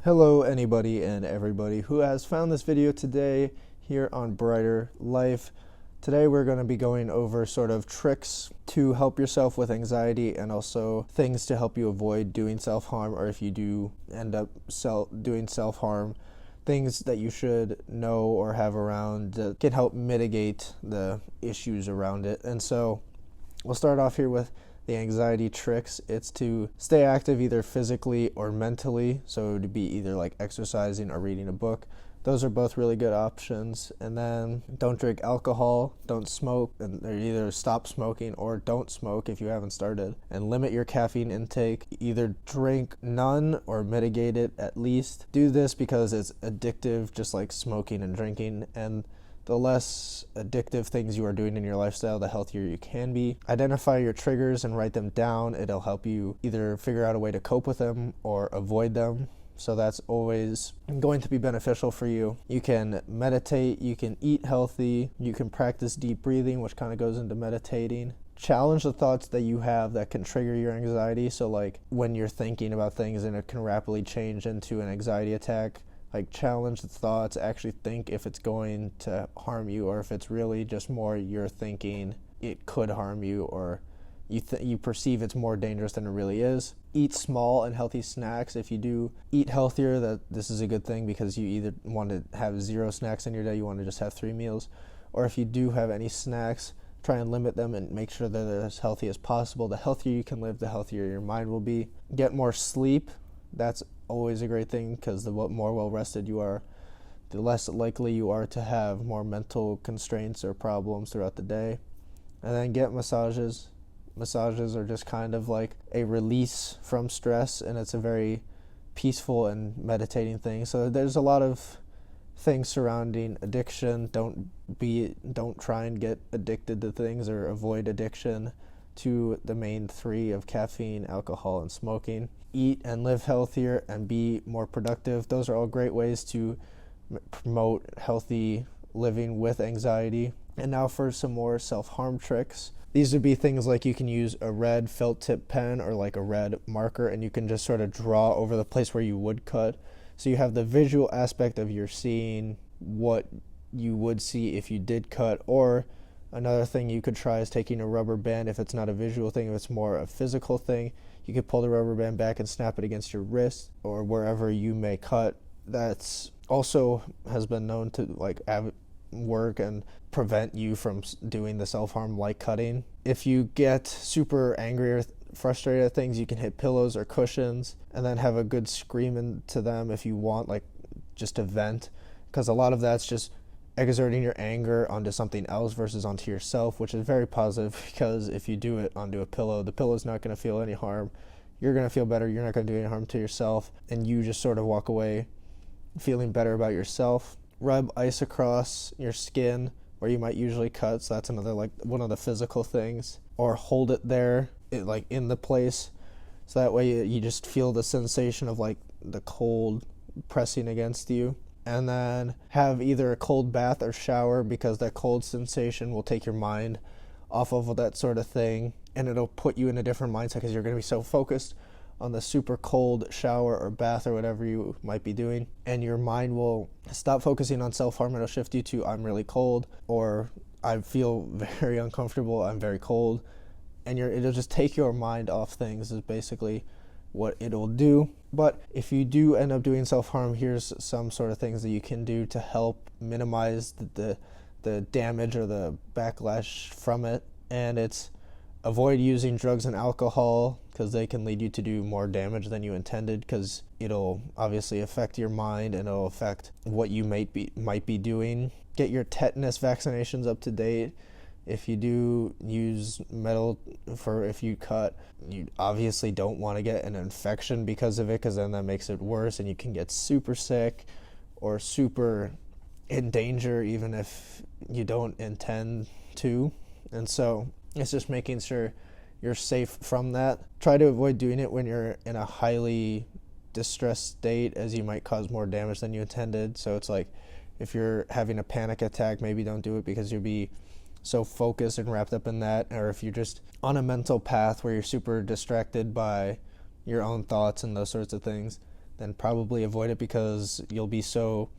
Hello anybody and everybody who has found this video today here on Brighter Life. Today we're going to be going over sort of tricks to help yourself with anxiety and also things to help you avoid doing self-harm, or if you do end up doing self-harm, things that you should know or have around that can help mitigate the issues around it. And so we'll start off here with the anxiety tricks. It's to stay active either physically or mentally, so to be either like exercising or reading a book. Those are both really good options. And then don't drink alcohol, don't smoke, and either stop smoking or don't smoke if you haven't started. And limit your caffeine intake. Either drink none or mitigate it at least. Do this because it's addictive, just like smoking and drinking, and the less addictive things you are doing in your lifestyle, the healthier you can be. Identify your triggers and write them down. It'll help you either figure out a way to cope with them or avoid them. So that's always going to be beneficial for you. You can meditate, you can eat healthy, you can practice deep breathing, which kind of goes into meditating. Challenge the thoughts that you have that can trigger your anxiety. So like when you're thinking about things and it can rapidly change into an anxiety attack, like challenge the thoughts, actually think if it's going to harm you or if it's really just more you're thinking it could harm you, or you perceive it's more dangerous than it really is. Eat small and healthy snacks. If you do eat healthier, that this is a good thing because you either want to have 0 snacks in your day, you want to just have 3 meals, or if you do have any snacks, try and limit them and make sure that they're as healthy as possible. The healthier you can live, the healthier your mind will be. Get more sleep. That's always a great thing because the more well-rested you are, the less likely you are to have more mental constraints or problems throughout the day. And then get massages. Massages are just kind of like a release from stress, and it's a very peaceful and meditating thing. So there's a lot of things surrounding addiction. Don't try and get addicted to things or avoid addiction to the main 3 of caffeine, alcohol, and smoking. Eat and live healthier and be more productive. Those are all great ways to promote healthy living with anxiety. And now for some more self-harm tricks. These would be things like you can use a red felt tip pen or like a red marker, and you can just sort of draw over the place where you would cut. So you have the visual aspect of you're seeing what you would see if you did cut. Or another thing you could try is taking a rubber band. If it's not a visual thing, if it's more a physical thing, you could pull the rubber band back and snap it against your wrist or wherever you may cut. That's also has been known to like work and prevent you from doing the self-harm like cutting. If you get super angry or frustrated at things, you can hit pillows or cushions and then have a good scream into them if you want, like just to vent, because a lot of that's just exerting your anger onto something else versus onto yourself, which is very positive, because if you do it onto a pillow, the pillow's not going to feel any harm. You're going to feel better. You're not going to do any harm to yourself, and you just sort of walk away feeling better about yourself. Rub ice across your skin where you might usually cut, so that's another like one of the physical things. Or hold it there, like in the place, so that way you just feel the sensation of like the cold pressing against you. And then have either a cold bath or shower, because that cold sensation will take your mind off of that sort of thing, and it'll put you in a different mindset because you're going to be so focused on the super cold shower or bath or whatever you might be doing, and your mind will stop focusing on self-harm. It'll shift you to I'm really cold, or I feel very uncomfortable, I'm very cold, and it'll just take your mind off things is basically what it'll do. But if you do end up doing self-harm, here's some sort of things that you can do to help minimize the damage or the backlash from it. And it's avoid using drugs and alcohol, because they can lead you to do more damage than you intended, because it'll obviously affect your mind and it'll affect what you might be doing. Get your tetanus vaccinations up to date. If you do use metal for if you cut, you obviously don't want to get an infection because of it, because then that makes it worse and you can get super sick or super in danger even if you don't intend to. And so it's just making sure you're safe from that. Try to avoid doing it when you're in a highly distressed state, as you might cause more damage than you intended. So it's like if you're having a panic attack, maybe don't do it because you'll be so focused and wrapped up in that. Or if you're just on a mental path where you're super distracted by your own thoughts and those sorts of things, then probably avoid it, because you'll be so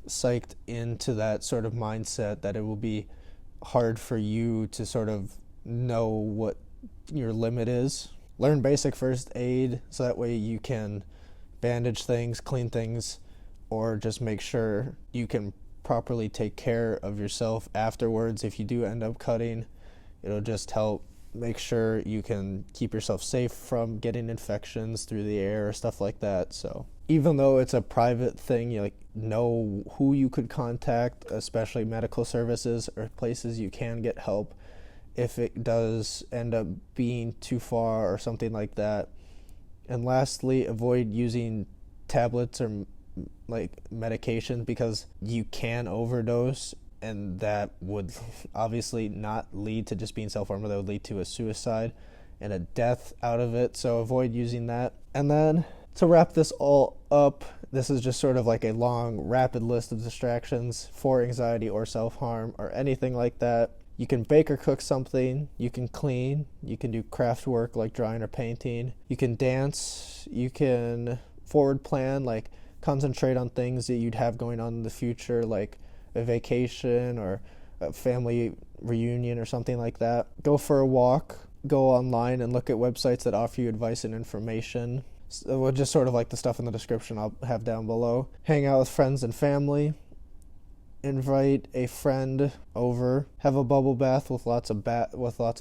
psyched into that sort of mindset that it will be hard for you to sort of know what your limit is. Learn basic first aid so that way you can bandage things, clean things, or just make sure you can properly take care of yourself afterwards. If you do end up cutting, it'll just help make sure you can keep yourself safe from getting infections through the air or stuff like that. So even though it's a private thing, you know who you could contact, especially medical services or places you can get help if it does end up being too far or something like that. And lastly, avoid using tablets or medication, because you can overdose, and that would obviously not lead to just being self-harm, but that would lead to a suicide and a death out of it. So avoid using that. And then to wrap this all up, this is just sort of like a long, rapid list of distractions for anxiety or self-harm or anything like that. You can bake or cook something, you can clean, you can do craft work like drawing or painting, you can dance, you can forward plan, like concentrate on things that you'd have going on in the future, like a vacation or a family reunion or something like that. Go for a walk, go online and look at websites that offer you advice and information. So just sort of like the stuff in the description I'll have down below. Hang out with friends and family. Invite a friend over. Have a bubble bath with lots of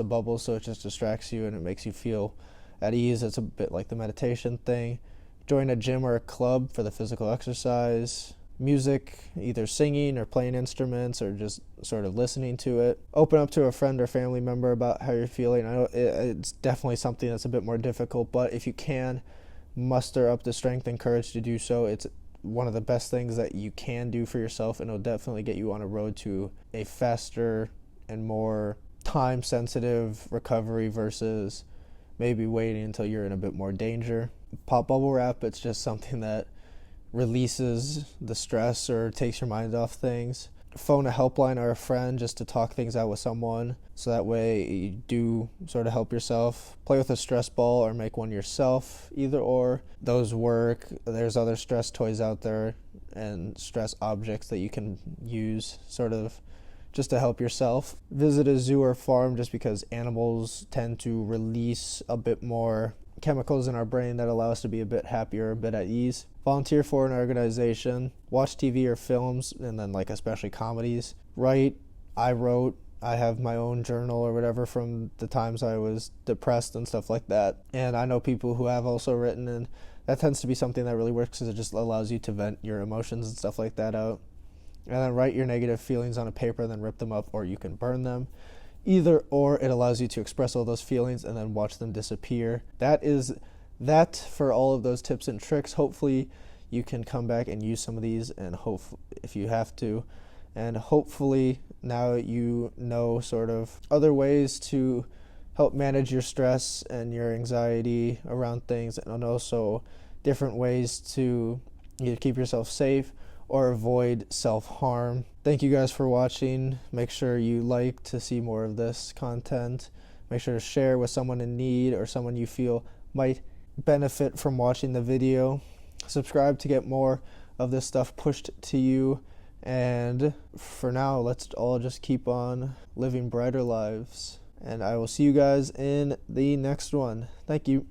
bubbles, so it just distracts you and it makes you feel at ease. It's a bit like the meditation thing. Join a gym or a club for the physical exercise. Music, either singing or playing instruments or just sort of listening to it. Open up to a friend or family member about how you're feeling. I know it's definitely something that's a bit more difficult, but if you can muster up the strength and courage to do so, it's one of the best things that you can do for yourself, and it'll definitely get you on a road to a faster and more time-sensitive recovery versus maybe waiting until you're in a bit more danger. Pop bubble wrap, it's just something that releases the stress or takes your mind off things. Phone a helpline or a friend just to talk things out with someone, so that way you do sort of help yourself. Play with a stress ball or make one yourself. Either or, those work. There's other stress toys out there and stress objects that you can use sort of just to help yourself. Visit a zoo or farm, just because animals tend to release a bit more chemicals in our brain that allow us to be a bit happier, a bit at ease. Volunteer for an organization. Watch TV or films, and then especially comedies. Write. I wrote. I have my own journal or whatever from the times I was depressed and stuff like that. And I know people who have also written, and that tends to be something that really works because it just allows you to vent your emotions and stuff like that out. And then write your negative feelings on a paper, then rip them up, or you can burn them. Either or, it allows you to express all those feelings and then watch them disappear. That is that for all of those tips and tricks. Hopefully you can come back and use some of these, and if you have to. And hopefully now you know sort of other ways to help manage your stress and your anxiety around things, and also different ways to either keep yourself safe or avoid self-harm. Thank you guys for watching. Make sure you like to see more of this content. Make sure to share with someone in need or someone you feel might benefit from watching the video. Subscribe to get more of this stuff pushed to you. And for now, let's all just keep on living brighter lives. And I will see you guys in the next one. Thank you.